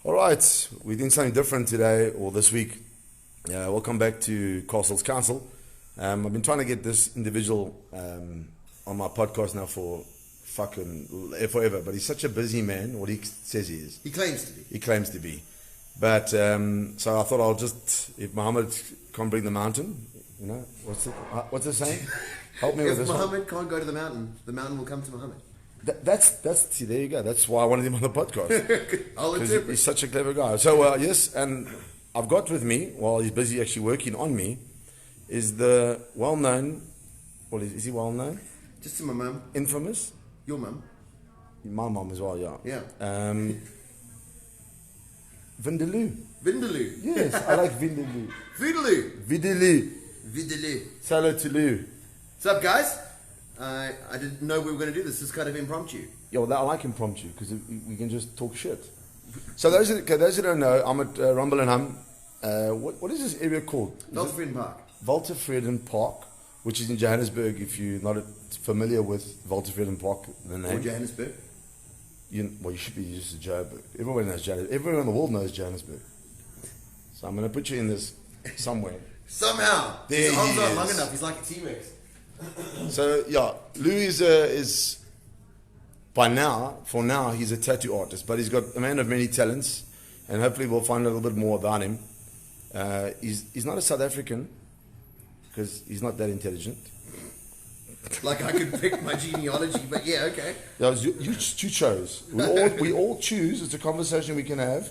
All right, we're doing something different today or this week. Welcome back to Castle's Counsel. I've been trying to get this individual on my podcast now for fucking forever, but he's such a busy man. What he says he is. He claims to be. He claims to be. But so I thought I'll just, if Muhammad can't bring the mountain, you know, what's the saying? Help me with this. If Muhammad can't go to the mountain will come to Muhammad. See, there you go. That's why I wanted him on the podcast. I'll interpret. He's such a clever guy. So yes, and I've got with me while he's busy actually working on me is the well-known. What is he well-known? Just to my mum. Infamous. Your mum. My mum as well. Yeah. Yeah. Vudulew. Yes, I like Vudulew. Vudulew. Salut to Lou. What's up, guys? I didn't know we were going to do this. This is kind of impromptu. Yeah, well, I like impromptu because we can just talk shit. So those who don't know, I'm at Rumble and Hum. What is this area called? Walter Freden Park. Walter Freden Park, which is in Johannesburg. If you're not familiar with Walter Freden Park, the name. Or Johannesburg. You should be used to Johannesburg. Everyone knows Johannesburg. Everyone in the world knows Johannesburg. So I'm going to put you in this somewhere. Somehow. There His arms he aren't is. long enough. He's like a T-Rex. So yeah, Lou is for now he's a tattoo artist, but he's got a man of many talents, and hopefully we'll find a little bit more about him. He's not a South African because he's not that intelligent. Like I could pick my genealogy, but yeah, okay. Yeah, you chose. We all choose. It's a conversation we can have.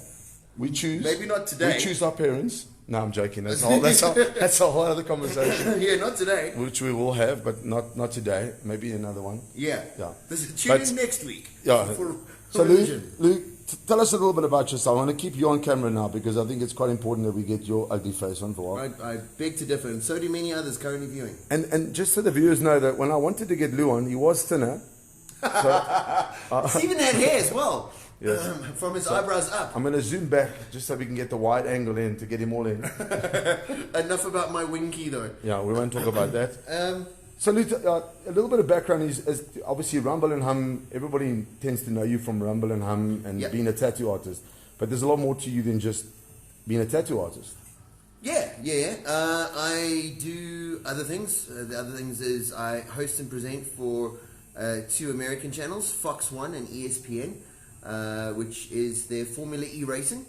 We choose. Maybe not today. We choose our parents. No, I'm joking. That's a whole other conversation. Yeah, not today. Which we will have, but not today. Maybe another one. Yeah. Yeah. Tune in next week. Yeah. For So Lou, tell us a little bit about yourself. I want to keep you on camera now because I think it's quite important that we get your ugly face on for a while. I beg to differ, and so do many others currently viewing. And just so the viewers know that when I wanted to get Lou on, he was thinner. He even had hair as well. Yes. From his eyebrows up. I'm going to zoom back just so we can get the wide angle in to get him all in. Enough about my winky though. Yeah, we won't talk about that. So Lou, a little bit of background is obviously Rumble and Hum. Everybody tends to know you from Rumble and Hum and Yep. being a tattoo artist. But there's a lot more to you than just being a tattoo artist. Yeah. I do other things. The other things is I host and present for two American channels, Fox 1 and ESPN, which is their Formula E racing.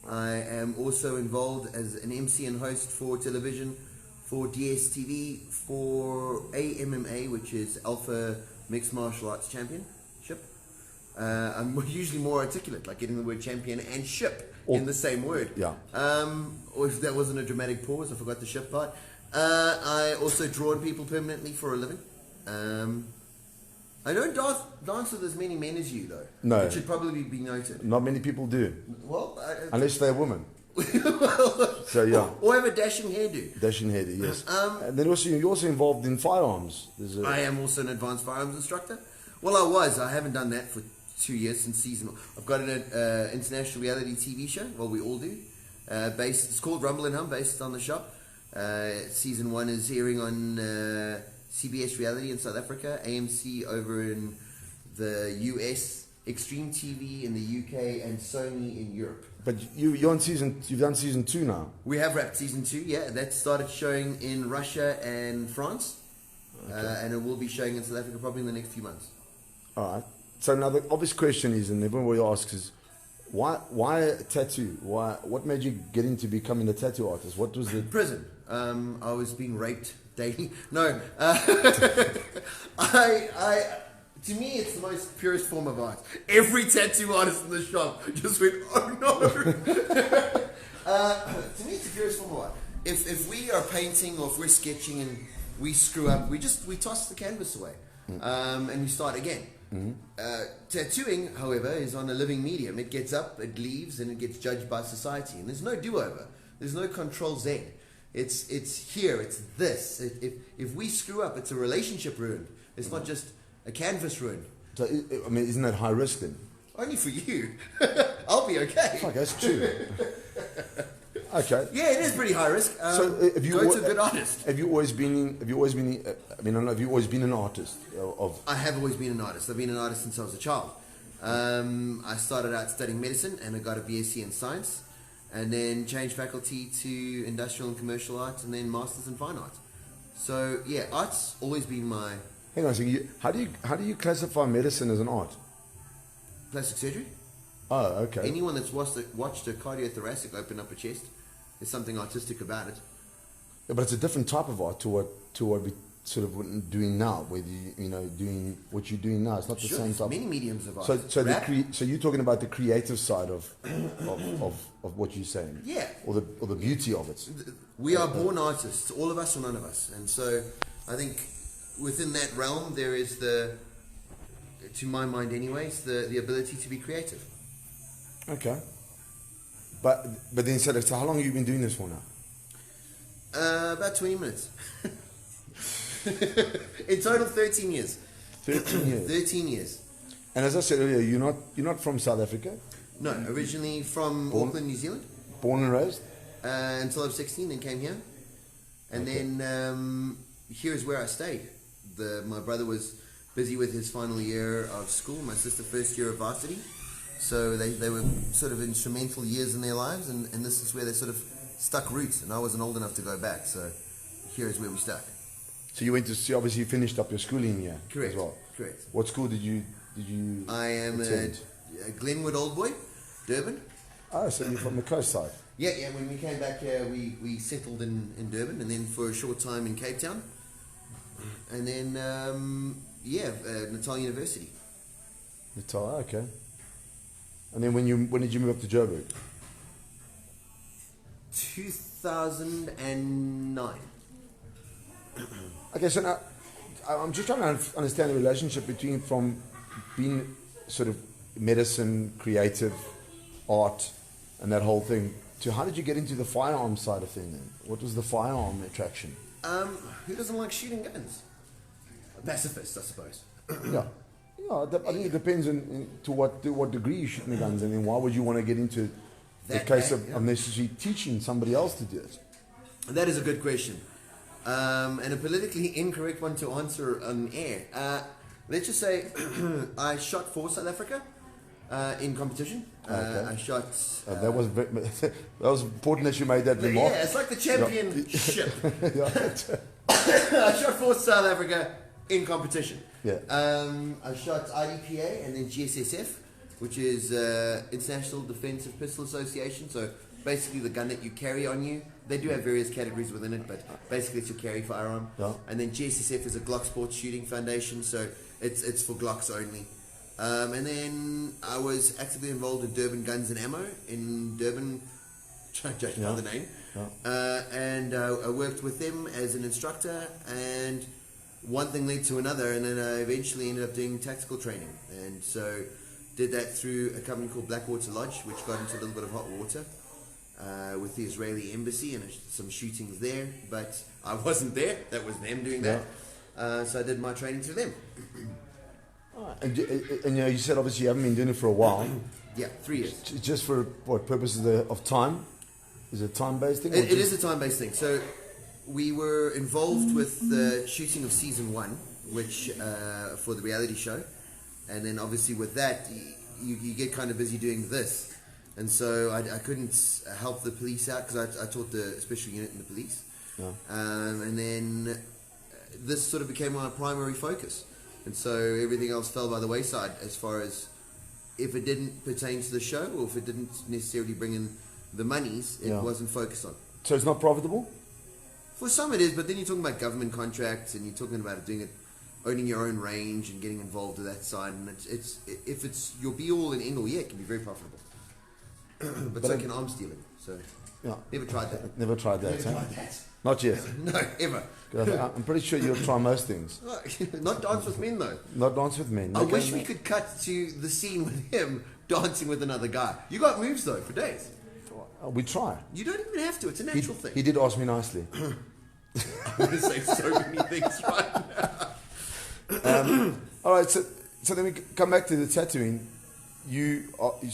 I am also involved as an MC and host for television for DSTV for AMMA, which is Alpha Mixed Martial Arts Championship. I'm usually more articulate, like getting the word champion and ship in the same word. Yeah. Or if that wasn't a dramatic pause, I forgot the ship part. I also draw on people permanently for a living. I don't dance with as many men as you, though. No. It should probably be noted. Not many people do. Well, Unless they're a woman. So yeah. Or have a dashing hairdo. Dashing heady, yes. And then you're also involved in firearms. I am also an advanced firearms instructor. Well, I was. I haven't done that for 2 years since season. I've got an international reality TV show. Well, we all do. It's called Rumble and Hum, based on the shop. Season 1 is airing on CBS Reality in South Africa, AMC over in the US, Extreme TV in the UK, and Sony in Europe. But you're on you've done season 2 now. We have wrapped season 2, yeah. That started showing in Russia and France. Okay. And it will be showing in South Africa probably in the next few months. All right. So now the obvious question is, and everyone will ask is, why a tattoo? What made you get into becoming a tattoo artist? What was the... Prison. I was being raped daily. No. To me, it's the most purest form of art. Every tattoo artist in the shop just went, oh no. To me, it's the purest form of art. If we are painting or if we're sketching and we screw up, we toss the canvas away and we start again. Mm-hmm. Tattooing, however, is on a living medium. It gets up, it leaves, and it gets judged by society. And there's no do-over. There's no Control Z. It's here. It's this. If we screw up, it's a relationship ruined. It's not just a canvas ruined. So, I mean, isn't that high risk then? Only for you. I'll be okay. Fuck, that's true. Okay. Yeah, it is pretty high risk. So, have you go to a good artist. Have you always been? I mean, I don't know. Have you always been an artist? I have always been an artist. I've been an artist since I was a child. I started out studying medicine and I got a BSc in science, and then changed faculty to industrial and commercial arts, and then masters in fine art. So yeah, art's always been my Hang on a second. How do you classify medicine as an art? plastic surgery. Oh, okay. Anyone that's watched a cardiothoracic open up a chest, there's something artistic about it. Yeah, but it's a different type of art to what we sort of doing now. Where doing what you're doing now. It's not the Sure, same there's type. many mediums of art. So Rap, so you're talking about the creative side of what you're saying. Yeah. Or the beauty of it. we are born artists, all of us or none of us, and so I think within that realm there is to my mind anyways, the ability to be creative. Okay. But then so how long have you been doing this for now? About 20 minutes. In total, 13 years. 13 years. 13 years. And as I said earlier, you're not from South Africa. No, originally from Auckland, New Zealand. Born and raised. Until I was 16 and came here. And then here is where I stayed. My brother was busy with his final year of school, my sister first year of varsity. So they were sort of instrumental years in their lives, and this is where they sort of stuck roots, and I wasn't old enough to go back, so here is where we stuck. So you went to see, obviously you finished up your schooling here. Correct. As well. Correct. What school did you I am attend? a Glenwood Old Boy, Durban. Oh, so you're from the coast side. Yeah. When we came back here, we settled in Durban, and then for a short time in Cape Town, and then Natal University. Natal, okay. And then when did you move up to Joburg? 2009. Okay, so now I'm just trying to understand the relationship from being sort of medicine, creative, art, and that whole thing to how did you get into the firearm side of things then? What was the firearm attraction? Who doesn't like shooting guns? A pacifist, I suppose. Yeah. I think it depends to what degree you're shooting the guns, and then why would you want to get into the case of necessarily teaching somebody else to do it? That is a good question. And a politically incorrect one to answer on air. Let's just say I shot for South Africa in competition. Okay. I shot... that was important that you made that remark. Yeah, it's like the championship. Yeah. I shot for South Africa in competition. Yeah. I shot IDPA and then GSSF, which is International Defensive Pistol Association. So basically the gun that you carry on you. They do have various categories within it, but basically it's your carry firearm. Yeah. And then GSSF is a Glock Sports Shooting Foundation, so it's for Glocks only. And then I was actively involved in Durban Guns and Ammo in Durban, trying to know the name. Yeah. And I worked with them as an instructor, and one thing led to another, and then I eventually ended up doing tactical training. And so did that through a company called Blackwater Lodge, which got into a little bit of hot water with the Israeli embassy and some shootings there. But I wasn't there. That was them doing that. So I did my training through them. And you said obviously you haven't been doing it for a while. Yeah, 3 years. Just for what purposes of time? Is it a time-based thing? It is a time-based thing. So we were involved with the shooting of season 1, which for the reality show, and then obviously with that you get kind of busy doing this, and so I couldn't help the police out because I taught the special unit in the police, and then this sort of became my primary focus, and so everything else fell by the wayside as far as if it didn't pertain to the show or if it didn't necessarily bring in the monies, it wasn't focused on. So it's not profitable? For some it is, but then you're talking about government contracts and you're talking about doing it, owning your own range and getting involved with that side, and it's if it's your be all and end all, it can be very profitable. but so can arms dealing. So never tried that. Never tried that. Never tried that. Not yet. No, ever. I'm pretty sure you'll try most things. Not dance with men though. Not dance with men. I wish we could cut to the scene with him dancing with another guy. You got moves though for days. We try. You don't even have to. It's a natural thing. He did ask me nicely. I want to say so many things right now. All right, so then we come back to the tattooing. You've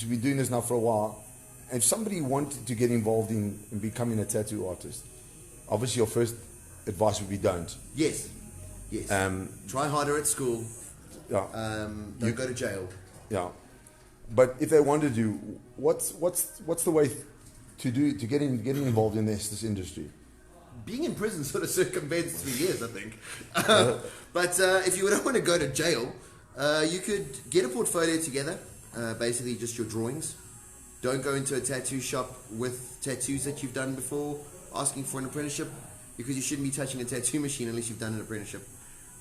been doing this now for a while. If somebody wanted to get involved in becoming a tattoo artist, obviously your first advice would be don't. Yes. Try harder at school. Yeah. Don't go to jail. Yeah. but if they wanted to, what's the way to getting involved in this industry? Being in prison sort of circumvents 3 years, I think. But if you don't want to go to jail, you could get a portfolio together, basically just your drawings. Don't go into a tattoo shop with tattoos that you've done before, asking for an apprenticeship, because you shouldn't be touching a tattoo machine unless you've done an apprenticeship.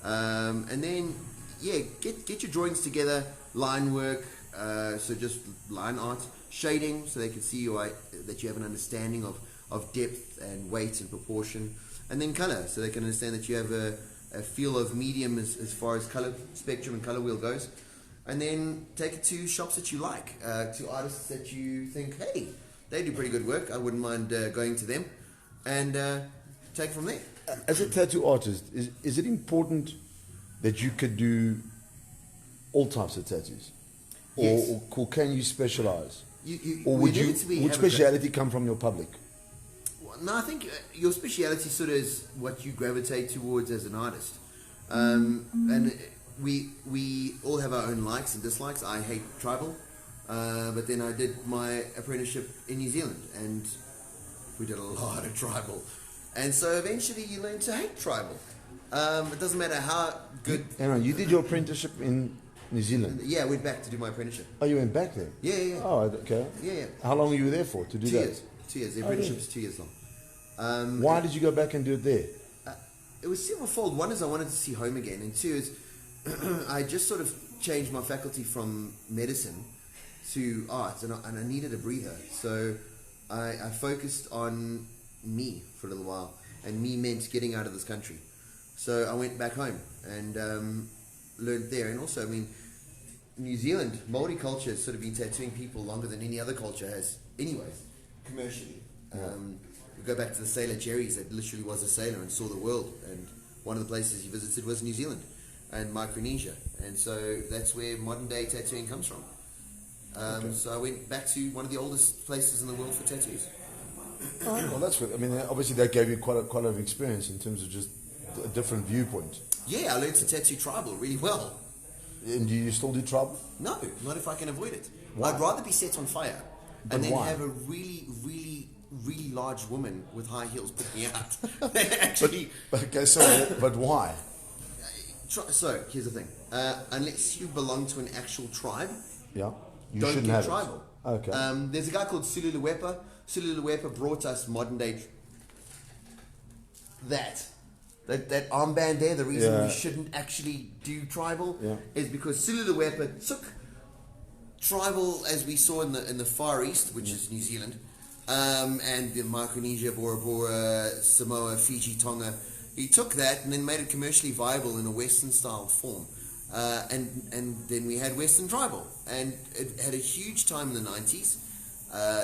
And then, get your drawings together, line work, so just line art, shading, so they can see that you have an understanding of depth and weight and proportion, and then color, so they can understand that you have a feel of medium as far as color spectrum and color wheel goes. And then take it to shops that you like, to artists that you think, hey, they do pretty good work, I wouldn't mind going to them, and take it from there. As a tattoo artist, is it important that you could do all types of tattoos? Yes. Or can you specialize? Would speciality come from your public? No, I think your speciality sort of is what you gravitate towards as an artist. And we all have our own likes and dislikes. I hate tribal, but then I did my apprenticeship in New Zealand, and we did a lot of tribal. And so eventually you learn to hate tribal. It doesn't matter how good... You did your apprenticeship in New Zealand? Yeah, I went back to do my apprenticeship. Oh, you went back there? Yeah. Oh, okay. Yeah. How long were you there for to do 2 that? years. 2 years. The apprenticeship is 2 years long. Why did you go back and do it there? It was severalfold. One is I wanted to see home again, and two is I just sort of changed my faculty from medicine to art, and I needed a breather. So I focused on me for a little while, and me meant getting out of this country. So I went back home and learned there. And also, I mean, New Zealand, Maori culture has sort of been tattooing people longer than any other culture has anyways, commercially. We go back to the sailor Jerry's that literally was a sailor and saw the world, and one of the places he visited was New Zealand and Micronesia, and so that's where modern day tattooing comes from. So I went back to one of the oldest places in the world for tattoos. Oh, well, that's good. I mean, obviously that gave you quite a lot of experience in terms of just a different viewpoint. Yeah, I learned to tattoo tribal really well. And do you still do tribal? No, not if I can avoid it. Why? I'd rather be set on fire and then why? have a really large woman with high heels put me out. Actually, but why? So here's the thing: unless you belong to an actual tribe, you don't shouldn't get have tribal. It. Okay. There's a guy called Vudulew. Vudulew brought us modern day. That armband there. The reason we shouldn't actually do tribal is because Vudulew took tribal as we saw in the Far East, which is New Zealand, and the Micronesia, Bora Bora, Samoa, Fiji, Tonga. He took that and then made it commercially viable in a Western style form, and then we had Western tribal, and it had a huge time in the 90s.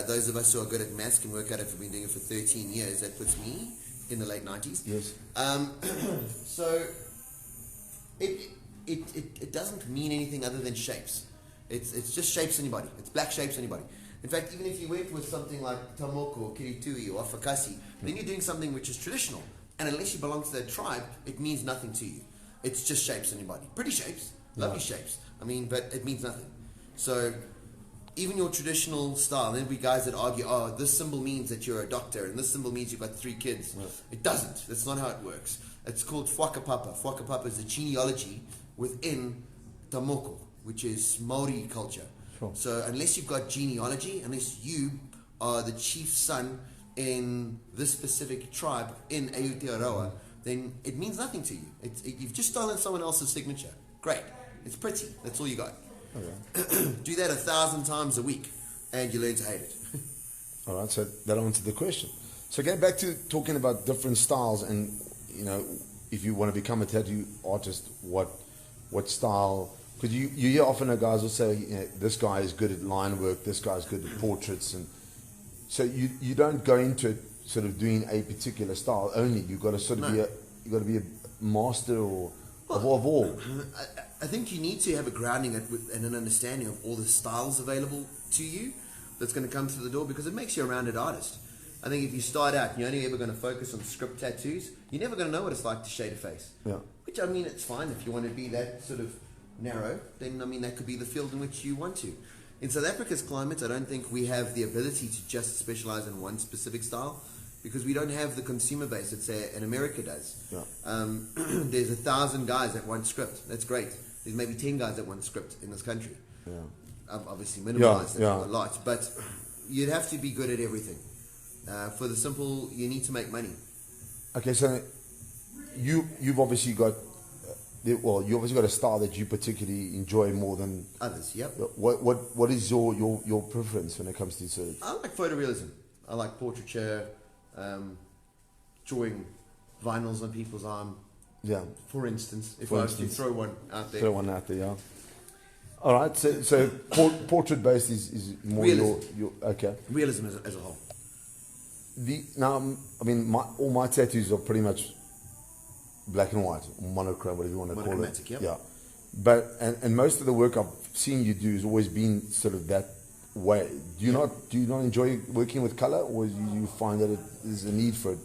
Those of us who are good at maths can work out if we've been doing it for 13 years. That puts me in the late 90s. Yes. So it doesn't mean anything other than shapes. It's just shapes anybody. It's black shapes anybody. In fact, even if you went with something like Tamoko or Kiritui or Afakasi, then you're doing something which is traditional. And unless you belong to that tribe, it means nothing to you. It's just shapes anybody. Pretty shapes, lovely shapes. I mean, but it means nothing. So even your traditional style, there'll be guys that argue, oh, this symbol means that you're a doctor, and this symbol means you've got 3 kids. Right. It doesn't. That's not how it works. It's called whakapapa. Whakapapa is the genealogy within Tamoko, which is Maori culture. Sure. So unless you've got genealogy, unless you are the chief son in this specific tribe in Aotearoa, then it means nothing to you. You've just stolen someone else's signature. Great. It's pretty. That's all you got. Okay. Do that 1,000 times a week, and you learn to hate it. All right, so that answered the question. So getting back to talking about different styles, and if you want to become a tattoo artist, what style? Because you hear often guys will say, this guy is good at line work, this guy's good at portraits, and so you don't go into it sort of doing a particular style only. You've got to sort of be a master of all. I think you need to have a grounding and an understanding of all the styles available to you that's going to come through the door, because it makes you a rounded artist. I think if you start out and you're only ever going to focus on script tattoos, you're never going to know what it's like to shade a face. Yeah. Which, I mean, it's fine if you want to be that sort of narrow, then, I mean, that could be the field in which you want to. In South Africa's climate, I don't think we have the ability to just specialize in one specific style because we don't have the consumer base that, say, in America does. Yeah. There's 1,000 guys that want script. That's great. There's maybe 10 guys that want script in this country. Yeah. I've obviously minimalized Yeah, it a lot, but you'd have to be good at everything. For the simple, you need to make money. Okay, so you've obviously got you obviously got a style that you particularly enjoy more than Others, yep. What is your preference when it comes to sort of? I like photorealism. I like portraiture, drawing vinyls on people's arm. Yeah. For instance, if I was to throw one out there. Throw one out there, yeah. All right, so portrait based is more your okay. Realism as a whole. All my tattoos are pretty much black and white, monochrome, whatever you want to call it. Monochromatic, yep. Yeah. But and most of the work I've seen you do has always been sort of that way. Do you not enjoy working with color, or do you find that there's a need for it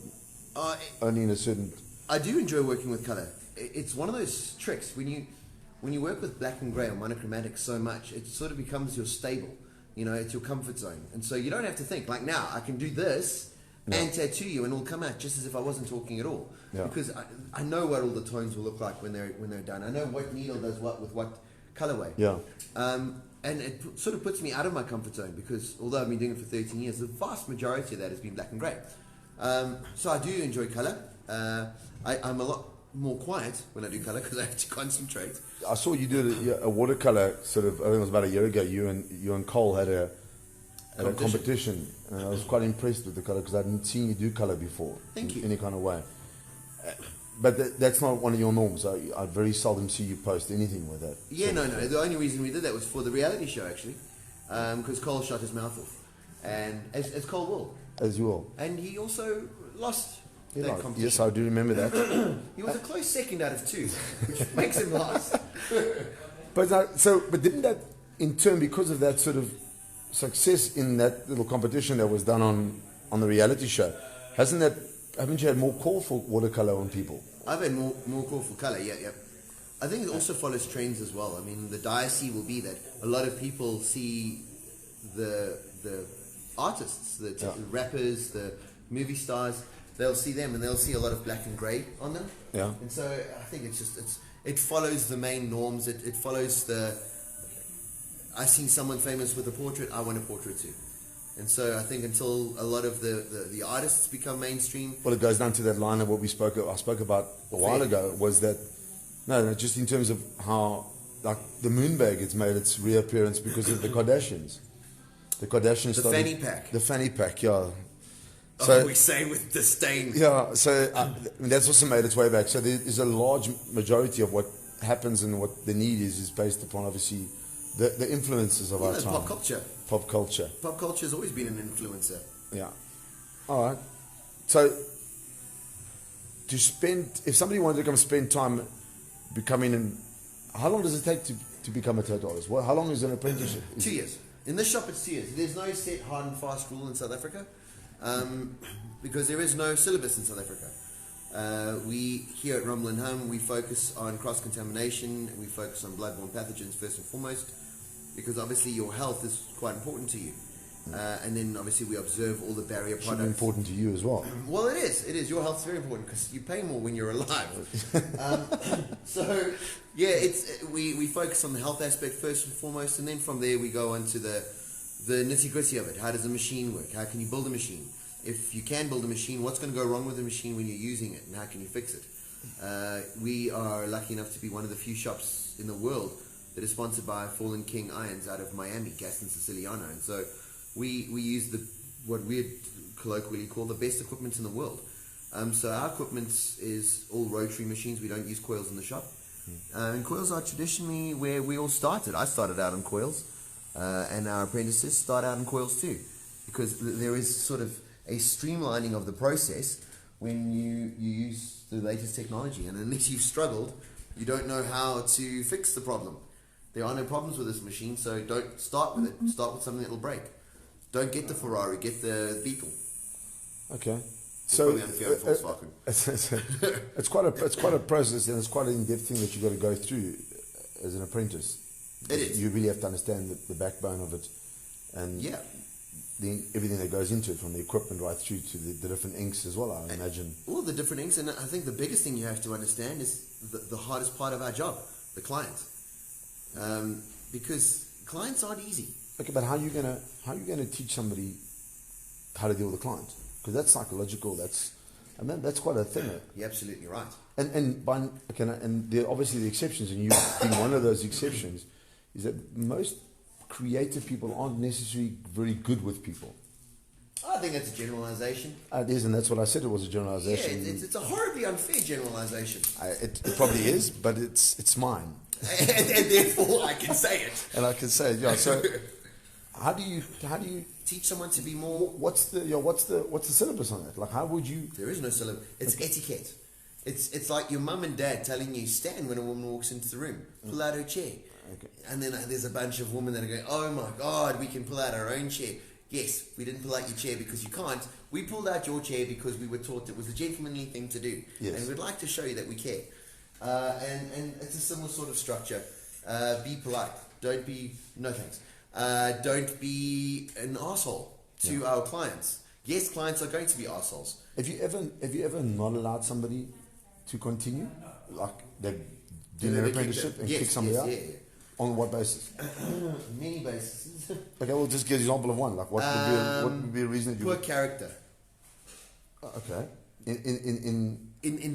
only in a certain? I do enjoy working with color. It's one of those tricks when you work with black and gray or monochromatic so much, it sort of becomes your stable. It's your comfort zone, and so you don't have to think. Like now, I can do this and tattoo you, and it'll come out just as if I wasn't talking at all. Yeah. Because I know what all the tones will look like when they're done. I know what needle does what with what colorway. Yeah. And it sort of puts me out of my comfort zone because although I've been doing it for 13 years, the vast majority of that has been black and grey. So I do enjoy colour. I'm a lot more quiet when I do colour because I have to concentrate. I saw you did a watercolour sort of, I think it was about a year ago. You and Cole had a competition. And I was quite impressed with the colour because I hadn't seen you do colour before. Thank you. In any kind of way. But that's not one of your norms. I very seldom see you post anything with that. Yeah, no. The only reason we did that was for the reality show, actually, because Cole shot his mouth off, and as Cole will. As you will. And he also lost that competition. Yes, I do remember that. He was a close second out of two, which makes him last. But didn't that, in turn, because of that sort of success in that little competition that was done on the reality show, haven't you had more call for watercolor on people? I've had more call for color, yeah. I think it also follows trends as well. I mean, the diocese will be that a lot of people see the artists, the rappers, the movie stars. They'll see them and they'll see a lot of black and grey on them. Yeah. And so I think it follows the main norms. It follows the. I seen someone famous with a portrait. I want a portrait too. And so I think until a lot of the artists become mainstream. Well, it goes down to that line of what I spoke about a while ago, was that, no, just in terms of how, like, the moonbag, it's made its reappearance because of the Kardashians. The Kardashians The started... fanny pack. The fanny pack, yeah. So, we say with disdain. Yeah, so that's also made its way back. So there's a large majority of what happens and what the need is based upon, obviously, the influences of our time. Pop culture. Pop culture. Pop culture has always been an influencer. Yeah. All right. So, if somebody wanted to come spend time becoming how long does it take to become a tattoo artist? How long is an apprenticeship? 2 years. In this shop, it's 2 years. There's no set hard and fast rule in South Africa because there is no syllabus in South Africa. We here at Rumble and Hum, we focus on cross-contamination. We focus on bloodborne pathogens first and foremost, because obviously your health is quite important to you. And then obviously we observe all the barrier products. Should be important to you as well. Well, it is. It is. Your health's very important because you pay more when you're alive. So, yeah, we focus on the health aspect first and foremost, and then from there we go on to the nitty-gritty of it. How does a machine work? How can you build a machine? If you can build a machine, what's going to go wrong with the machine when you're using it, and how can you fix it? We are lucky enough to be one of the few shops in the world that is sponsored by Fallen King Irons out of Miami, Gaston Siciliano, and so we use what we colloquially call the best equipment in the world. So our equipment is all rotary machines. We don't use coils in the shop. And coils are traditionally where we all started. I started out on coils, and our apprentices start out on coils too, because there is sort of a streamlining of the process when you use the latest technology. And unless you've struggled, you don't know how to fix the problem. There are no problems with this machine, so don't start with it. Start with something that will break. Don't get the Ferrari, get the Beetle. Okay. So it's quite a process, and it's quite an in-depth thing that you've got to go through as an apprentice. It is. You really have to understand the backbone of it, and Yeah. everything that goes into it, from the equipment right through to the different inks as well, I imagine. All the different inks, and I think the biggest thing you have to understand is the hardest part of our job, the clients, because clients aren't easy. Okay, but how are you gonna teach somebody how to deal with a client? Because that's psychological. That's quite a thing. You're absolutely right. And there are obviously the exceptions, and you being one of those exceptions, is that most creative people aren't necessarily very good with people. I think it's a generalization. It is, and that's what I said. It was a generalization. Yeah, it's a horribly unfair generalization. It probably is, but it's mine, and therefore I can say it. and I can say it. Yeah. So, how do you Teach someone to be more. What's the syllabus on that? Like, how would you? There is no syllabus. It's etiquette. It's like your mum and dad telling you stand when a woman walks into the room, pull out her chair. Okay. And then there's a bunch of women that are going, oh my God, we can pull out our own chair. Yes, we didn't pull out your chair because you can't. We pulled out your chair because we were taught it was a gentlemanly thing to do. Yes. And we'd like to show you that we care. And it's a similar sort of structure. Be polite. Don't be, no thanks. Don't be an asshole to our clients. Yes, clients are going to be assholes. Have you ever not allowed somebody to continue, like they do their apprenticeship and kick somebody out? Yeah. On what basis? Many bases. Okay, we'll just give an example of one. Like, what would be a reason that you Poor character. Okay. In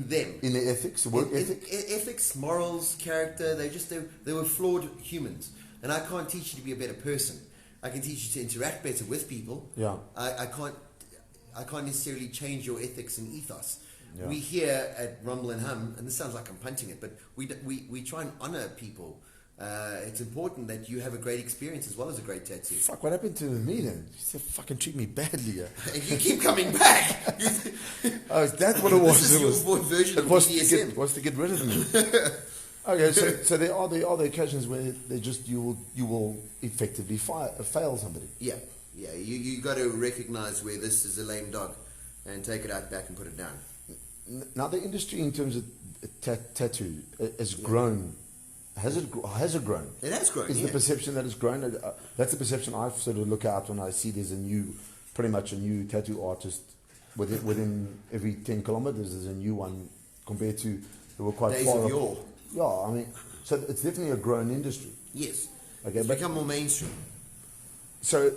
them. In their ethics, work ethic? Ethics, morals, character, they were flawed humans. And I can't teach you to be a better person. I can teach you to interact better with people. Yeah. I can't necessarily change your ethics and ethos. Yeah. We here at Rumble and Hum, and this sounds like I'm punting it, but we try and honor people. It's important that you have a great experience as well as a great tattoo. Fuck, what happened to me then? You said fucking treat me badly. Yeah. You keep coming back. Oh, that's what it was. This is your version of BDSM. Was to get rid of me. Okay, so there are the occasions where they just you will effectively fail somebody. Yeah. You got to recognize where this is a lame dog, and take it out back and put it down. Now the industry in terms of tattoo has grown. Has it grown? It has grown. Is the perception that it's grown? That's the perception I sort of look out when I see there's pretty much a new tattoo artist within every 10 kilometers. There's a new one compared to they were quite days far of up. yore. Yeah, I mean, so it's definitely a grown industry. Yes. Okay, it's become more mainstream. So,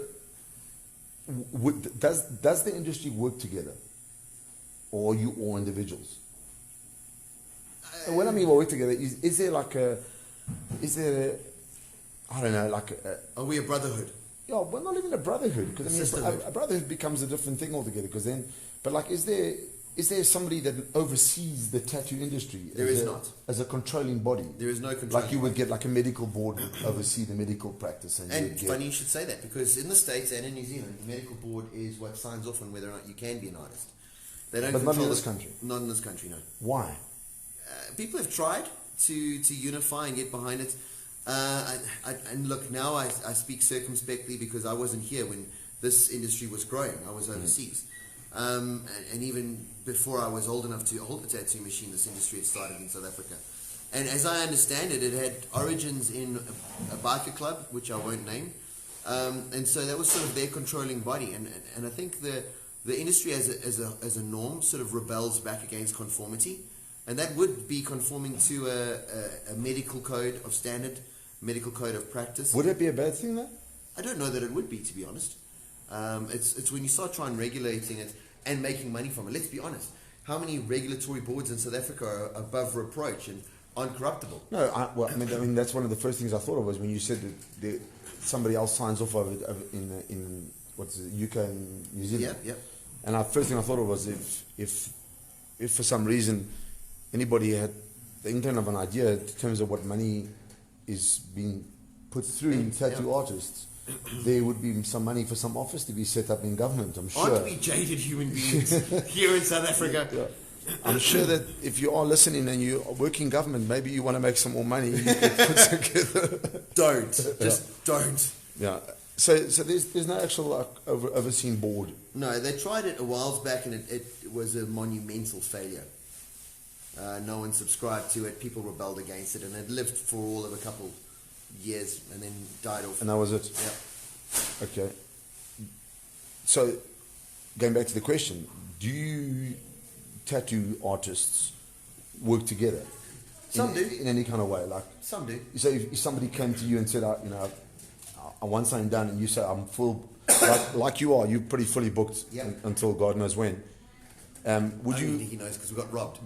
does the industry work together, or are you all individuals? And when I mean work together, is there I don't know, like are we a brotherhood? Yeah, well, not even a brotherhood, because I mean, a brotherhood becomes a different thing altogether. Because then, but like, is there somebody that oversees the tattoo industry? There is not. As a controlling body. There is no control. Like you would get like a medical board would oversee the medical practice. And funny you should say that, because in the States and in New Zealand, the medical board is what signs off on whether or not you can be an artist. They don't. But not in this country. Not in this country, no. Why? People have tried to unify and get behind it. And look, now I speak circumspectly because I wasn't here when this industry was growing. I was overseas. And even before I was old enough to hold a tattoo machine, this industry had started in South Africa. And as I understand it, it had origins in a biker club, which I won't name. And so that was sort of their controlling body. And I think the industry as a norm sort of rebels back against conformity. And that would be conforming to a medical code of standard, medical code of practice. Would it be a bad thing, though? I don't know that it would be, to be honest. It's when you start trying regulating it and making money from it. Let's be honest. How many regulatory boards in South Africa are above reproach and aren't corruptible? No, I mean that's one of the first things I thought of was when you said that somebody else signs off of it in what's it, UK and New Zealand. Yeah. And the first thing I thought of was if for some reason anybody had the inkling of an idea in terms of what money is being put through tattoo artists, there would be some money for some office to be set up in government, I'm sure. Aren't we jaded human beings here in South Africa? Yeah. I'm sure that if you are listening and you work in government, maybe you want to make some more money. You could put together. Don't. Yeah. So there's no actual overseeing board. No, they tried it a while back and it was a monumental failure. No one subscribed to it. People rebelled against it, and it lived for all of a couple years and then died off. And that was it? Yeah. Okay. So, going back to the question, do tattoo artists work together? Some do. In any kind of way? Like, some do. So if somebody came to you and said, I want something done, and you say, I'm full, like you are, you're pretty fully booked until God knows when. Would you? He knows because we got robbed.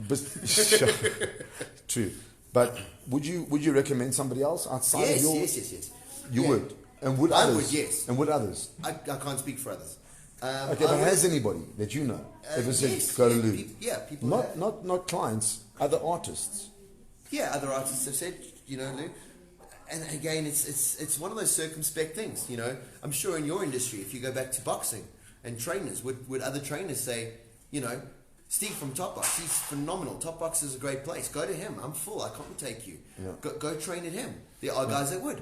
True. But would you recommend somebody else outside of your... Yes. You would? And would I others? would, yes. And would others? I can't speak for others. Okay, but has anybody that you know ever said, go to Lou? People Not clients, other artists. Yeah, other artists have said, Lou. And again, it's one of those circumspect things, I'm sure in your industry, if you go back to boxing and trainers, would other trainers say, Steve from Top Box, he's phenomenal. Top Box is a great place. Go to him. I'm full. I can't take you. Yeah. Go train at him. There are guys that would.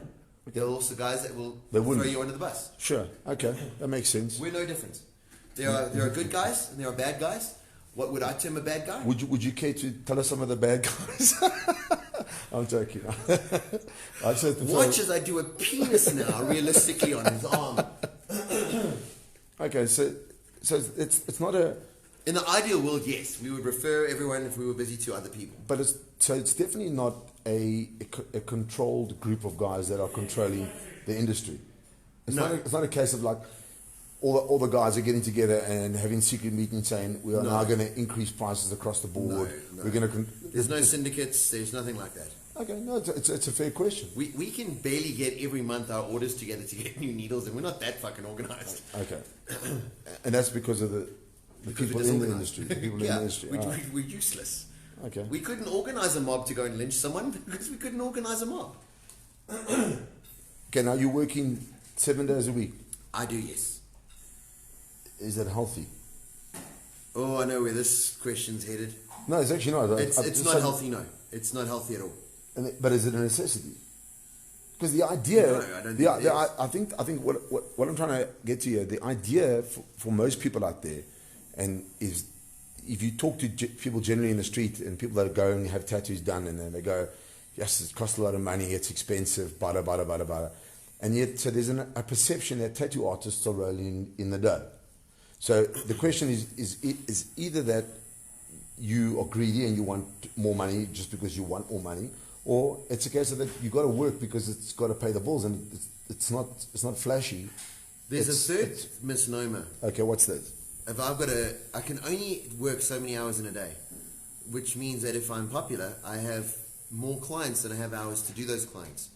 There are also guys that will throw you under the bus. Sure. Okay. That makes sense. We're no different. There are good guys and there are bad guys. What would I term a bad guy? Would you care to tell us some of the bad guys? I'm joking. Watch as I do a penis now, realistically, on his arm. Okay, so it's not a... In the ideal world, yes, we would refer everyone if we were busy to other people. But it's definitely not a controlled group of guys that are controlling the industry. It's not a case of like all the guys are getting together and having secret meetings saying we are now going to increase prices across the board. No. We're going to. There's no syndicates. There's nothing like that. Okay, no, it's a fair question. We can barely get every month our orders together to get new needles, and we're not that fucking organized. Okay, and that's because of the people in the industry. The people in the industry. We're useless. Okay. We couldn't organize a mob to go and lynch someone because we couldn't organize a mob. Okay, now you're working 7 days a week. I do, yes. Is that healthy? Oh, I know where this question's headed. No, it's actually not. It's not healthy, no. It's not healthy at all. But is it a necessity? Because the idea... No, I don't think it is. I think what I'm trying to get to here, the idea for most people out there, and is if you talk to people generally in the street and people that go and have tattoos done and then they go, yes, it costs a lot of money, it's expensive, bada, bada, bada, bada. And yet, so there's a perception that tattoo artists are rolling in the dough. So the question is either that you are greedy and you want more money just because you want more money, or it's a case of that you got to work because it's got to pay the bills, and it's not flashy. There's a third misnomer. Okay, what's that? If I can only work so many hours in a day, which means that if I'm popular, I have more clients than I have hours to do those clients.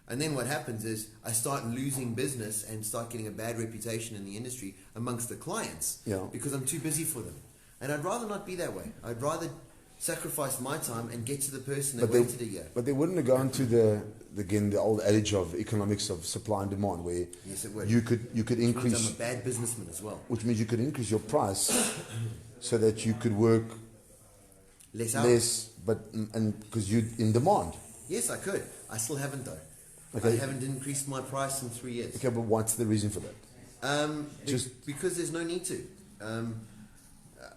And then what happens is I start losing business and start getting a bad reputation in the industry amongst the clients because I'm too busy for them. And I'd rather not be that way. I'd rather sacrifice my time and get to the person that waited a year. But they wouldn't have gone to the old adage of economics of supply and demand, where yes, it would. you could increase. I'm a bad businessman as well. Which means you could increase your price so that you could work less, and because you're in demand. Yes, I could. I still haven't though. Okay. I haven't increased my price in 3 years. Okay, but what's the reason for that? Because there's no need to.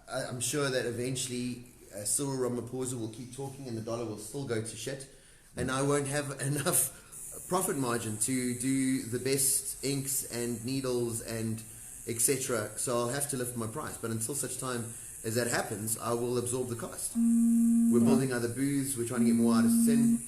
I'm sure that eventually Cyril Ramaphosa will keep talking and the dollar will still go to shit, and I won't have enough profit margin to do the best inks and needles and etc. So I'll have to lift my price. But until such time as that happens, I will absorb the cost. We're building other booths. We're trying to get more artists in.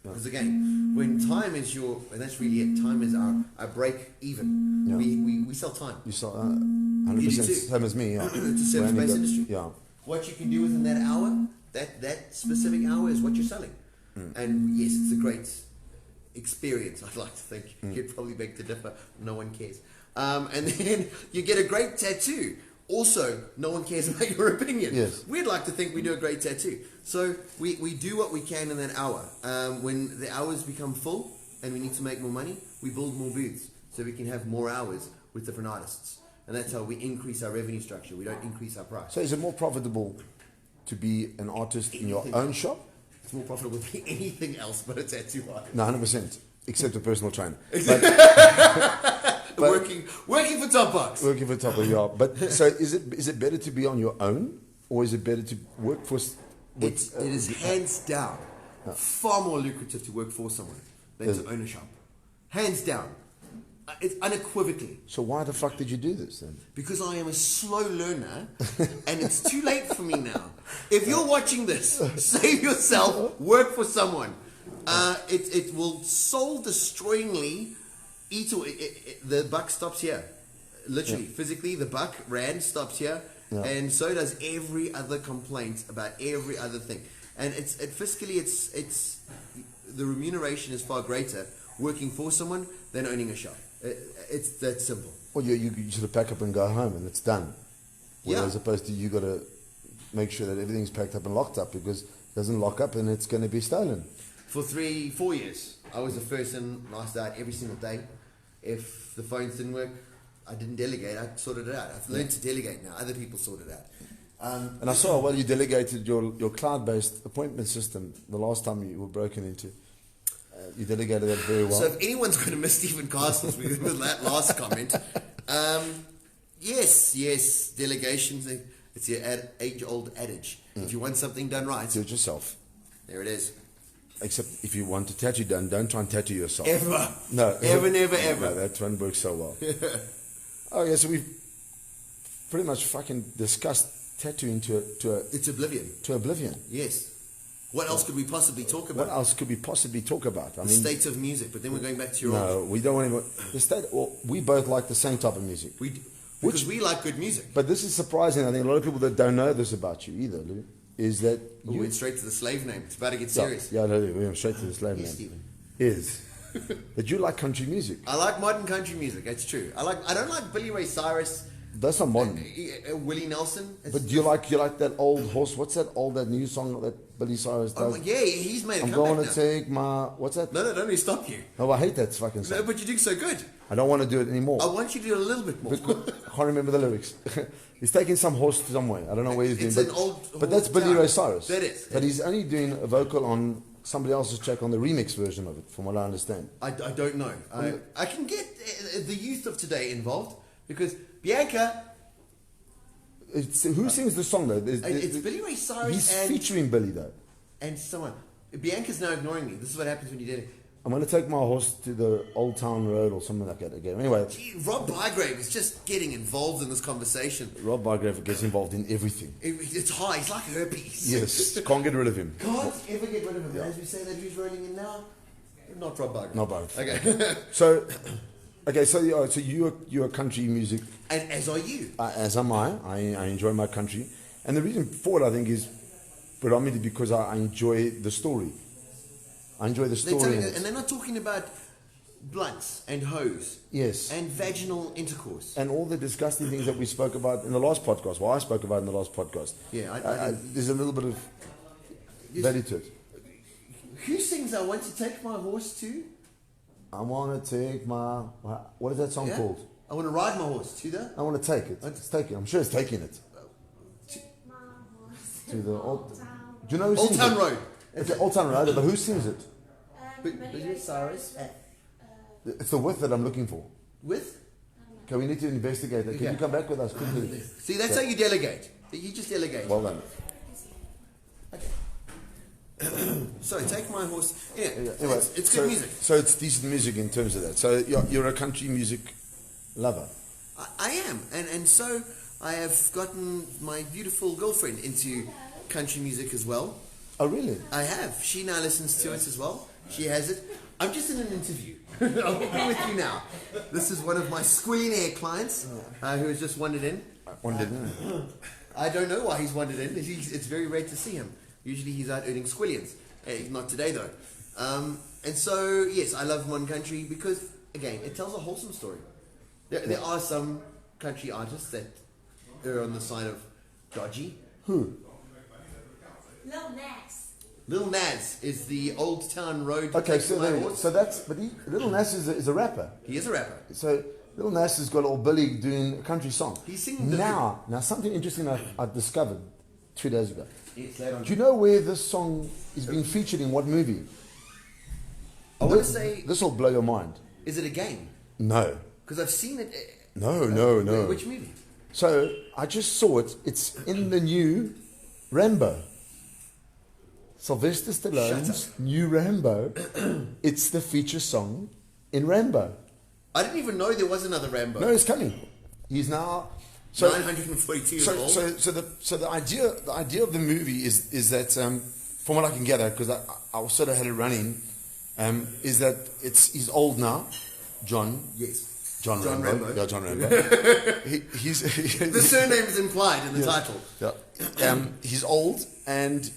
Because again, when time is and that's really it, time is our break even. Yeah. We sell time. You sell 100% same as me, yeah. It's a service-based industry. Yeah. What you can do within that hour, that specific hour is what you're selling. And yes, it's a great experience, I'd like to think. You'd probably beg to differ, no one cares. And then you get a great tattoo. Also, no one cares about your opinion. Yes. We'd like to think we do a great tattoo. So we do what we can in that hour. When the hours become full and we need to make more money, we build more booths so we can have more hours with different artists. And that's how we increase our revenue structure. We don't increase our price. So is it more profitable to be an artist in your own shop? It's more profitable to be anything else but a tattoo artist. No, 100%. Except a personal trainer. Working for Top Box. Working for Top Box, yeah. But so is it better to be on your own, or is it better to work for? It is hands down far more lucrative to work for someone. than to own a shop. Hands down. It's unequivocally. So why the fuck did you do this then? Because I am a slow learner and it's too late for me now. If you're watching this, save yourself, work for someone. It will soul-destroyingly eat away. The buck stops here. Literally, physically, the buck, rand, stops here. Yeah. And so does every other complaint about every other thing. And fiscally, it's the remuneration is far greater working for someone than owning a shop. It's that simple. Well, you sort of pack up and go home, and it's done. As opposed to you got to make sure that everything's packed up and locked up, because it doesn't lock up and it's going to be stolen. For 3-4 years, I was the first in, last out every single day. If the phones didn't work, I didn't delegate. I sorted it out. I've learned to delegate now. Other people sort it out. And I saw you delegated your cloud-based appointment system the last time you were broken into. You delegated that very well. So if anyone's going to miss Stephen Castles with that last comment, yes, delegations. It's your age-old adage. If you want something done right, do it yourself. There it is. Except if you want a tattoo done, don't try and tattoo yourself. Ever. No. Never. No, that one works so well. Oh yeah, so we've pretty much fucking discussed tattooing it's oblivion. To oblivion. Yes. What else could we possibly talk about? What else could we possibly talk about? The state of music, but then we're going back to your No, we don't want to. The state. Well, we both like the same type of music. Because we like good music. But this is surprising. I think a lot of people that don't know this about you either, Lou, is that you went straight to the slave name. It's about to get serious. Yeah, no, we went straight to the slave name. Stephen. Is that you like country music? I like modern country music. That's true. I don't like Billy Ray Cyrus. That's not modern. Willie Nelson. But do you like that old horse? What's that new song that Billy Cyrus does? Oh, yeah, he's made a I'm comeback going to now. take my... What's that? No, don't let me stop you. Oh, I hate that fucking song. No, but you do so good. I don't want to do it anymore. I want you to do a little bit more. I can't remember the lyrics. He's taking some horse somewhere. I don't know where he's doing. But that's Billy Ray Cyrus. That is. But he's only doing a vocal on somebody else's track on the remix version of it, from what I understand. I don't know. I can get the youth of today involved because Bianca... Who sings the song though? It's Billy Ray Cyrus. He's featuring Billy though. And someone. Bianca's now ignoring me. This is what happens when you did it. I'm going to take my horse to the Old Town Road or something like that again. Anyway. Gee, Rob Bygrave is just getting involved in this conversation. Rob Bygrave gets involved in everything. It's high. He's like herpes. Yes. Can't get rid of him. Can't ever get rid of him. Yeah. As we say that, who's rolling in now? Not Rob Bygrave. Not both. Okay. So you're country music. And as are you. As am I. I enjoy my country. And the reason for it, I think, is predominantly because I enjoy the story. I enjoy the story. And they're not talking about blunts and hose. Yes. And vaginal intercourse. And all the disgusting things that we spoke about in the last podcast. Well, I spoke about in the last podcast. Yeah. There's a little bit of value to it. Who sings I Want to Take My Horse To? I want to take my... What is that song called? I want to ride my horse to the... I want to take it. It's taking. I'm sure it's taking it. To the Old... Do you know who Old sings Town it? Road. It's the Old Town Road, but who sings it? Billy Cyrus. It's the width that I'm looking for. With? Okay, we need to investigate that. Can you come back with us quickly? See, that's how you delegate. You just delegate. Well done. Okay. So, take my horse. Yeah, anyway, it's good music. So it's decent music in terms of that. So you're a country music lover. I am. And so I have gotten my beautiful girlfriend into country music as well. Oh, really? I have. She now listens to it as well. She has it. I'm just in an interview. I'll be with you now. This is one of my squillionaire clients who has just wandered in. I don't know why he's wandered in. It's very rare to see him. Usually he's out earning squillions. Not today though. And so, yes, I love modern country because, again, it tells a wholesome story. There are some country artists that are on the side of dodgy. Who? Lil Nas is the Old Town Road. Okay, Lil Nas is a rapper. He is a rapper. So Lil Nas has got old Billy doing a country song. He's singing now something interesting I discovered 2 days ago. Yes, do you know where this song is being featured in what movie? I want to say... This will blow your mind. Is it a game? No. Because I've seen it... No. Which movie? So, I just saw it. It's in the new Rambo. Sylvester Stallone's new Rambo. It's the feature song in Rambo. I didn't even know there was another Rambo. No, it's coming. He's now 942 years old. So the idea of the movie is that from what I can gather, because I sort of had it running, is that he's old now, John. Yes. John Rambo. Yeah, John Rambo. He's the surname is implied in the title. Yeah. He's old, and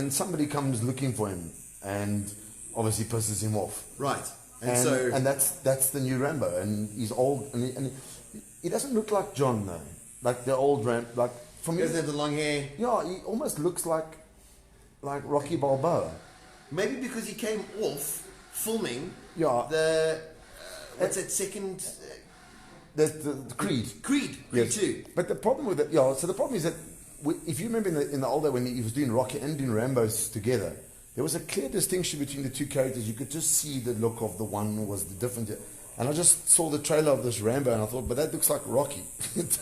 somebody comes looking for him, and obviously pisses him off. Right. And that's the new Rambo, and he's old, and he doesn't look like John though, like the old Rambo. Like from he doesn't have the long hair. Yeah, he almost looks like Rocky Balboa. Maybe because he came off filming. Yeah. What's that second? The Creed. Creed 2. But the problem with it, so the problem is that if you remember in the old day when he was doing Rocky and doing Rambos together, there was a clear distinction between the two characters. You could just see the look of the one was the different. And I just saw the trailer of this Rambo, and I thought, but that looks like Rocky. It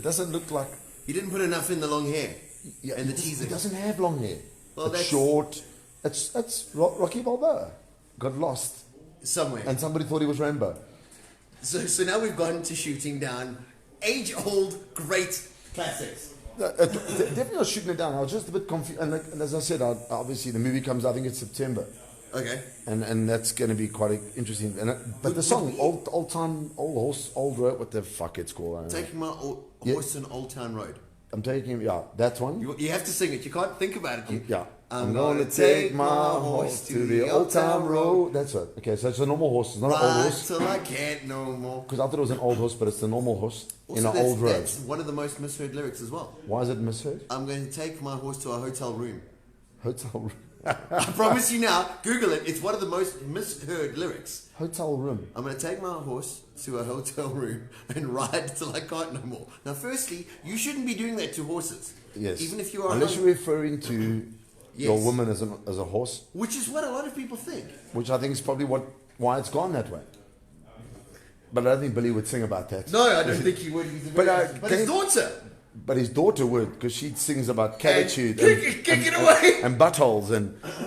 doesn't look like. He didn't put enough in the long hair. Yeah, and the teaser. He doesn't have long hair. Well, it's short. It's Rocky Balboa. Got lost somewhere, and somebody thought he was Rambo. So now we've gone to shooting down age-old great classics. Definitely not shooting it down. I was just a bit confused. And as I said, obviously the movie comes, I think it's September. Okay. And that's going to be quite interesting. But the song, old time, old horse, old road, what the fuck it's called? Taking my horse on Old Town Road. I'm taking, that one. You have to sing it. You can't think about it. I'm going to take my horse to the Old Town Road. That's it. Okay, so it's a normal horse. It's not an old horse. Till I can't no more. Because I thought it was an old horse, but it's the normal horse also, in an old road. That's one of the most misheard lyrics as well. Why is it misheard? I'm going to take my horse to a hotel room. Hotel room. I promise you now, Google it. It's one of the most misheard lyrics. Hotel room. I'm going to take my horse to a hotel room and ride till I can't no more. Now, firstly, you shouldn't be doing that to horses. Yes. Even if you are. Unless you're referring to your woman as a horse. Which is what a lot of people think. Which I think is probably why it's gone that way. But I don't think Billy would sing about that. No, I don't think he would. But his daughter. But his daughter would, because she sings about catitude kick it away and buttholes.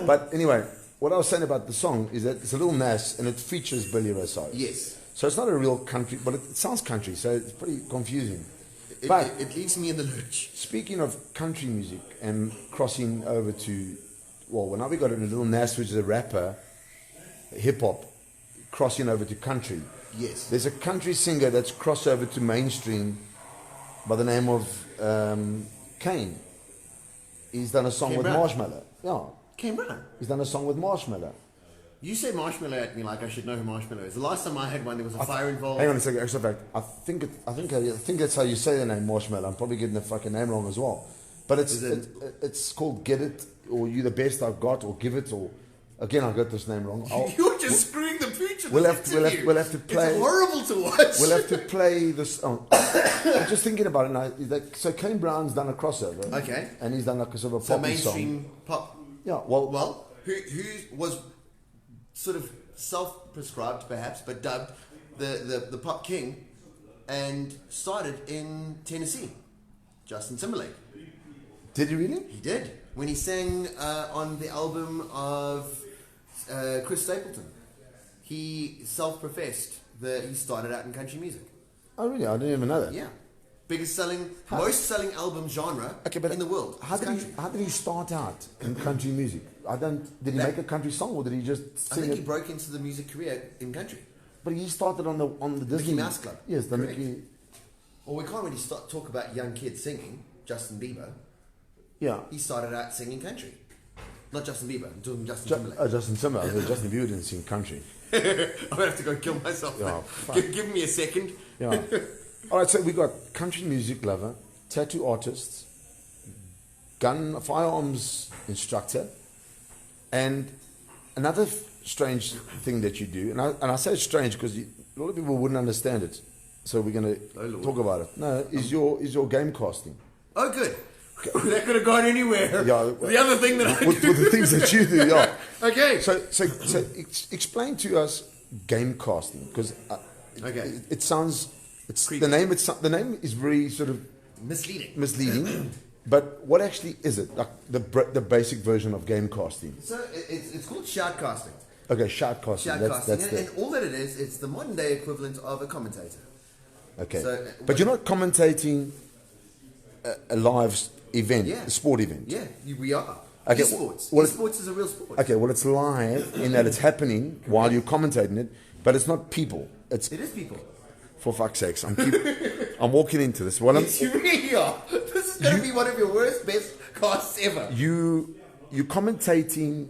But anyway, what I was saying about the song is that it's a little nass and it features Billy Ray Cyrus. Yes. So it's not a real country, but it sounds country, so it's pretty confusing. It leaves me in the lurch. Speaking of country music and crossing over to, now we got a little nass, which is a rapper, hip hop, crossing over to country. Yes. There's a country singer that's crossed over to mainstream by the name of Kane. He's done a song with Marshmello. Yeah. Kane Brown. He's done a song with Marshmello. You say Marshmello at me like I should know who Marshmello is. The last time I had one, there was a fire involved. Hang on a second. Actually, fact, I think that's how you say the name Marshmello. I'm probably getting the fucking name wrong as well. But it's called Get It, or You the Best I've Got, or Give It, or again I got this name wrong. You're just screwing the pooch. We'll have to play. It's horrible to watch. We'll have to play this. I'm just thinking about it now. So Kane Brown's done a crossover. Okay. And he's done like a sort of a so poppy mainstream song. Pop. Yeah. Well, who was sort of self-prescribed perhaps, but dubbed the pop king, and started in Tennessee. Justin Timberlake. Did he really? He did. When he sang on the album of Chris Stapleton, he self-professed that he started out in country music. Oh really? I didn't even know that. Yeah. Most selling album genre in the world. How did he start out in country music? Did he make a country song, or did he just sing I think he broke into the music career in country. But he started on the Disney Mickey Mouse Club. Yes, the Correct. Mickey. Well, we can't really talk about young kids singing. Justin Bieber. Yeah. He started out singing country. Not Justin Bieber. I'm talking Justin Timberlake. Justin Timberlake. Justin Bieber didn't sing country. I'm gonna have to go kill myself. Yeah, give me a second. Yeah. All right, so we got country music lover, tattoo artist, firearms instructor, and another strange thing that you do, and I say it's strange because a lot of people wouldn't understand it, so we're going to talk about it. No, is your game casting. Oh, good. That could have gone anywhere. Yeah, the other thing that I do. With the things that you do, yeah. Okay. So explain to us game casting, because it sounds. The name is very sort of misleading. But what actually is it? Like the basic version of game casting. So it's called shoutcasting. Okay, shoutcasting. That's and all that it is, it's the modern day equivalent of a commentator. Okay. So, but you're not commentating a live event, Yeah. a sport event. Yeah, we are. Okay, Esports. well, Esports is a real sport. Okay, well, it's live in that it's happening while you're commentating it, but it's not people. It is people. For fuck's sakes, I'm walking into this. Well, Yes, you really are. This is going to be one of your worst, best casts ever. you're commentating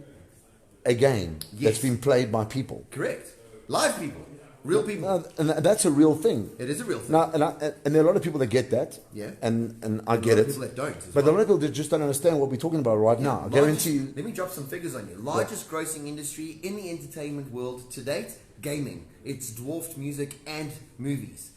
a game that's been played by people. Correct. Live people. Real people. No, and that's a real thing. It is a real thing. Now, and there are a lot of people that get that. Yeah. And I get a lot it. of people that don't. But a lot of people that just don't understand what we're talking about right now. I guarantee you. Let me drop some figures on you. Largest grossing industry in the entertainment world to date, gaming. It's dwarfed music and movies.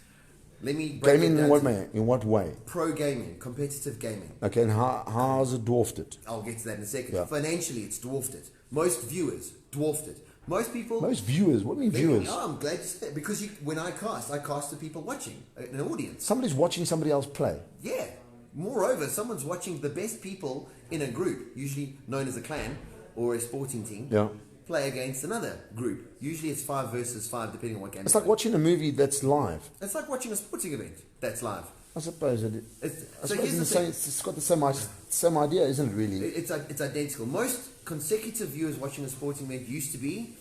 Let me break Gaming it in down what to way? In what way? pro gaming, competitive gaming. Okay, and how has it dwarfed it? I'll get to that in a second. Yeah. Financially, it's dwarfed it. Most viewers dwarfed it. Most people. Most viewers. What do you mean viewers? Oh, I'm glad you said that because when I cast the people watching, an audience. Somebody's watching somebody else play. Yeah. Moreover, someone's watching the best people in a group, usually known as a clan or a sporting team, Yeah. play against another group. Usually it's 5 versus 5, depending on what game. It's like watching a movie that's live. It's like watching a sporting event that's live. I suppose it. So here's the thing. It's got the same idea, isn't it? Really. It's identical. Most consecutive viewers watching a sporting event used to be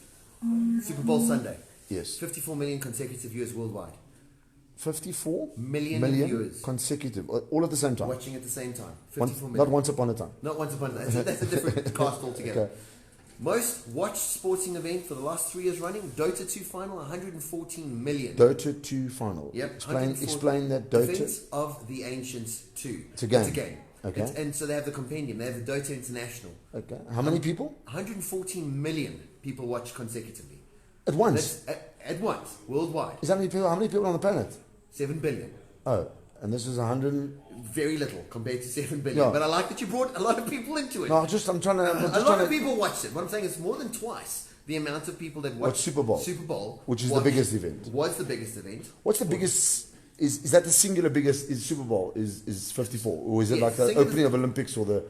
Super Bowl Sunday. Yes. 54 million consecutive viewers worldwide. 54 million viewers consecutive, all at the same time. Watching at the same time. One, 54 million. not once upon a time. Not once upon a time. That's a different cast altogether. Okay. Most watched sporting event for the last 3 years running, Dota 2 final, 114 million. Dota 2 final. Yep. Explain that Dota. Defense of the Ancients 2. It's a game. It's a game. Okay. And so they have the compendium. They have the Dota International. Okay. How many people? 114 million people watch consecutively. At once. That's at once, worldwide. Is that many people? How many people on the planet? 7 billion. Oh, and this is 100. Very little compared to 7 billion. Yeah. But I like that you brought a lot of people into it. No, I'm trying to. A lot of people watched it. What I'm saying is more than twice the amount of people that watched Super Bowl. Super Bowl, Which is the biggest event. Was the biggest event. What's the biggest? Is that the singular biggest? Is Super Bowl is 54, or is it Yes, like the singular- opening of Olympics or the?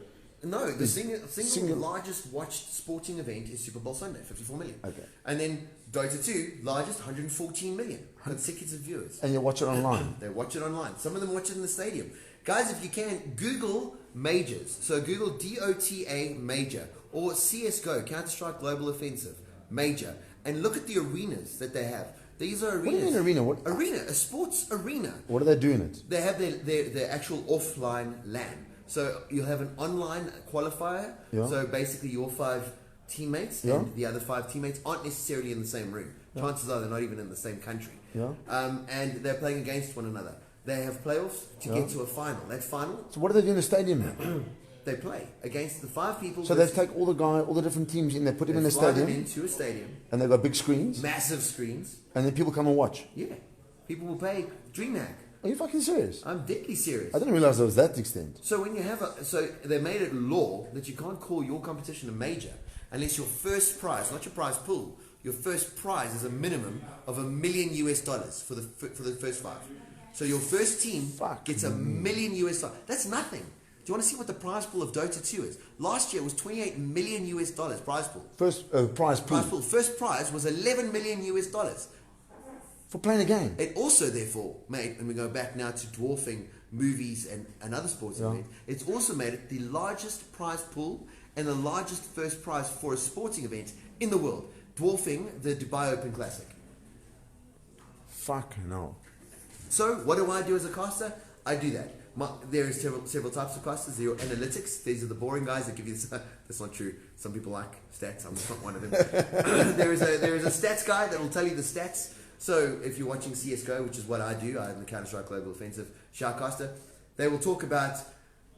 No, the single largest watched sporting event is Super Bowl Sunday, 54 million. Okay. And then Dota 2, largest, 114 million consecutive viewers. And you watch it online. They watch it online. Some of them watch it in the stadium. Guys, if you can, Google majors. So Google DOTA major or CSGO, Counter-Strike Global Offensive major, and look at the arenas that they have. These are arenas. What do you mean arena? What? Arena, a sports arena. What are they doing it? They have their actual offline LAN. So you'll have an online qualifier. Yeah. So basically your 5 teammates Yeah. and the other 5 teammates aren't necessarily in the same room. Chances are they're not even in the same country. Yeah. And they're playing against one another. They have playoffs to get to a final. That final, So what do they do in the stadium now? they play against the 5 people. So they take all the different teams in, they put them in the fly them stadium, into a stadium, and they've got big screens, massive screens. and then people come and watch. Yeah. People will pay DreamHack. Are you fucking serious? I'm deadly serious. I didn't realize it was that extent. So when you have so they made it law that you can't call your competition a major unless your first prize, not your prize pool, your first prize is a minimum of $1 million for the first 5. So your first team gets $1 million. That's nothing. Do you want to see what the prize pool of Dota 2 is? Last year it was $28 million prize pool. First prize pool. Prize pool. First prize was $11 million. For playing a game. It also, therefore, made, and we go back now to dwarfing movies and other sports events, it's also made it the largest prize pool and the largest first prize for a sporting event in the world, dwarfing the Dubai Open Classic. Fuck no. So, what do I do as a caster? I do that. There is several types of casters. There are analytics. These are the boring guys that give you this. That's not true. Some people like stats. I'm not one of them. there is a stats guy that will tell you the stats. So if you're watching CSGO, which is what I do, I'm the Counter-Strike Global Offensive shoutcaster, they will talk about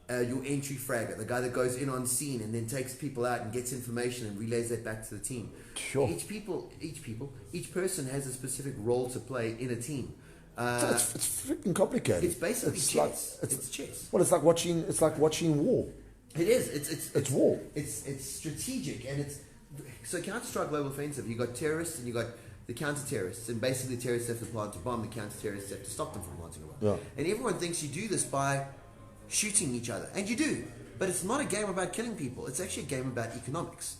your entry fragger, the guy that goes in on scene and then takes people out and gets information and relays that back to the team. Sure. Each person has a specific role to play in a team. It's freaking complicated. It's basically chess. It's chess. Well, it's like watching war. It is. It's war. It's strategic and it's so Counter-Strike Global Offensive. You got terrorists and you got the counter-terrorists, and basically the terrorists have to plant a bomb. The counter-terrorists have to stop them from planting a bomb. Yeah. And everyone thinks you do this by shooting each other. And you do. But it's not a game about killing people. It's actually a game about economics.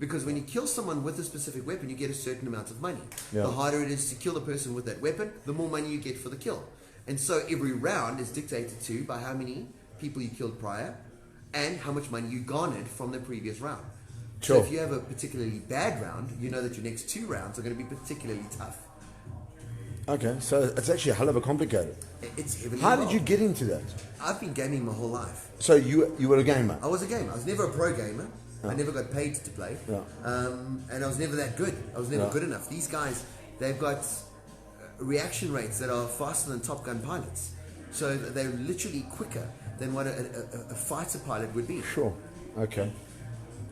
Because when you kill someone with a specific weapon, you get a certain amount of money. Yeah. The harder it is to kill the person with that weapon, the more money you get for the kill. And so every round is dictated to by how many people you killed prior and how much money you garnered from the previous round. Sure. So if you have a particularly bad round, you know that your next 2 rounds are going to be particularly tough. Okay, so it's actually a hell of a complicated. It's heavily How did involved. you get into that? I've been gaming my whole life. So you were a gamer? I was a gamer. I was never a pro gamer. I never got paid to play. Yeah. And I was never that good. I was never good enough. These guys, they've got reaction rates that are faster than Top Gun pilots. So they're literally quicker than what a fighter pilot would be. Sure. Okay.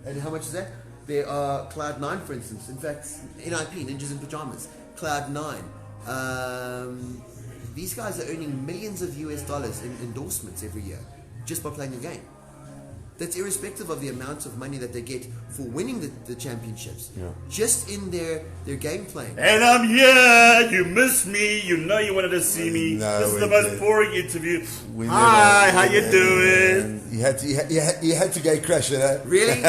And how much is that? There are Cloud9, for instance. In fact, NIP, Ninjas in Pajamas. Cloud9. These guys are earning millions of US dollars in endorsements every year just by playing the game. That's irrespective of the amount of money that they get for winning the championships. Yeah. Just in their game playing. And I'm here. You missed me. You know you wanted to see me. No, this is we the most did. boring interview. We Hi, never- how you yeah, doing? You had to get crash it, eh? Really?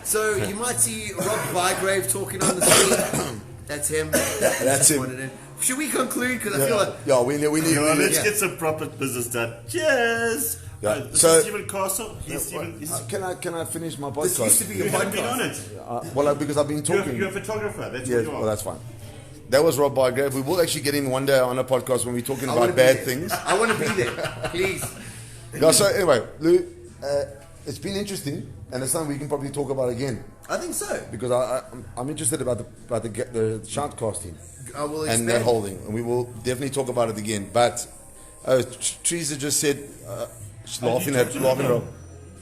So you might see Rob Bygrave talking on the screen. That's him. That's him. What it is. Should we conclude? Because I feel like Yeah, we need. Come on, let's Yeah. get some proper business done. Cheers. Yeah. This So- is Stephen Castle. He's Stephen. Can I finish my this used to podcast? be You a haven't been on podcast. it. Well, because I've been talking. You're a photographer. That's Yes, what you are. well, that's fine. That was Rob Bygrave. We will actually get him one day on a podcast when we're talking I wanna about be bad there. things. I want to be there. Please. Yeah, so anyway, Lou, it's been interesting, and it's something we can probably talk about again I think so. because I'm interested about the shoutcasting I will and expand. that whole thing, and we will definitely talk about it again. But Teresa just said, she's laughing at Rob.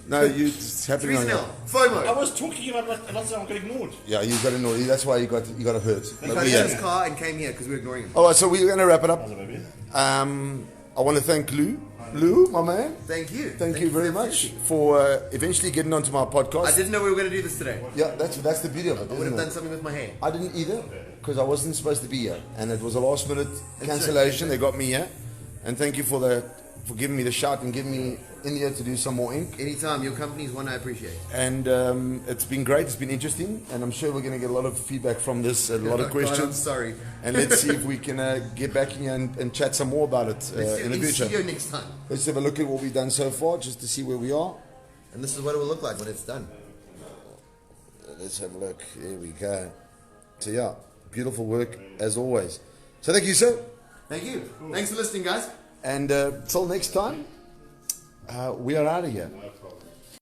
No, it's happening on Treason you. FOMO. I was talking about lots of I'm getting ignored. Yeah, you got annoyed. That's why you got hurt. He But got we- in his car and came here because we were ignoring him. All right, so we're going to wrap it up. How's it, baby? I want to thank Lou. Lou, my man. Thank you. Thank you for very the much opportunity. for eventually getting onto my podcast. I didn't know we were going to do this today. Yeah, that's the beauty of it. I would isn't have it? done something with my hair. I didn't either because I wasn't supposed to be here, and it was a last minute cancellation. They got me here, and thank you for giving me the shout and giving me in here to do some more ink. Anytime, your company's one I appreciate. And it's been great. It's been interesting, and I'm sure we're going to get a lot of feedback from this, a lot of Oh, God, I'm questions. sorry. And let's see if we can get back in here and chat some more about it Let's do in it the in future. studio next time. Let's have a look at what we've done so far, just to see where we are. And this is what it will look like when it's done. Let's have a look. There we go. So yeah, beautiful work as always. So thank you, sir. Thank you. Thanks for listening, guys. And till next time, we are out of here. No problem.